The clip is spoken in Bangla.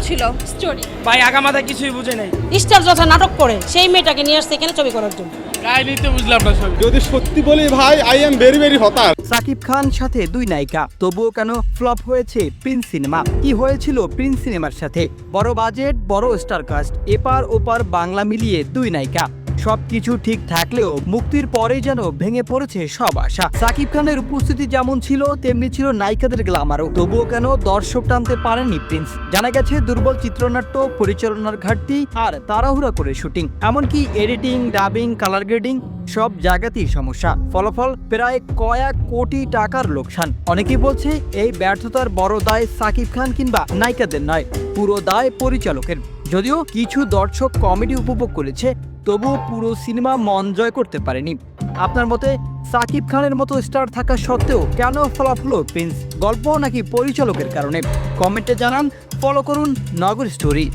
ছিল স্টোরি। ভাই আগামাথা কিছুই বুঝে নাই। স্টার যথা নাটক করে সেই মেয়েটাকে নিয়ে আসছে এখানে ছবি করার জন্য। কাহিনীতে বুঝলাম না সব। যদি সত্যি বলি ভাই আই এম ভেরি হতাশ। সাকিব খান সাথে দুই নায়িকা, তবুও কেন ফ্লপ হয়েছে প্রিন্স সিনেমা? কি হয়েছিল প্রিন্স সিনেমার সাথে? বড় বাজেট, বড় স্টার কাস্ট, এপার ওপার বাংলা মিলিয়ে দুই নায়িকা, সবকিছু ঠিক থাকলেও মুক্তির পরেই যেন ভেঙে পড়েছে সব আশা। সাকিব খানের উপস্থিতি যেমন ছিল তেমনি ছিল নায়িকাদের গ্ল্যামারও, তবুও কেন দর্শক টানতে পারেনি প্রিন্স? জানা গেছে দুর্বল চিত্রনাট্য, পরিচালনার ঘাটতি আর তাড়াহুড়া করে শুটিং, এমনকি এডিটিং, ডাবিং, কালার গ্রেডিং সব জায়গাতেই সমস্যা। ফলাফল প্রায় কয়েক কোটি টাকার লোকসান। অনেকেই বলছে এই ব্যর্থতার বড় দায় সাকিব খান কিংবা নায়িকাদের নয়, পুরো দায় পরিচালকের। যদিও কিছু দর্শক কমেডি উপভোগ করেছে, তবুও পুরো সিনেমা মন জয় করতে পারেনি। আপনার মতে সাকিব খানের মতো স্টার থাকা সত্ত্বেও কেন ফ্লপ হলো প্রিন্স? গল্প নাকি পরিচালকের কারণে? কমেন্টে জানান। ফলো করুন নগর স্টোরি।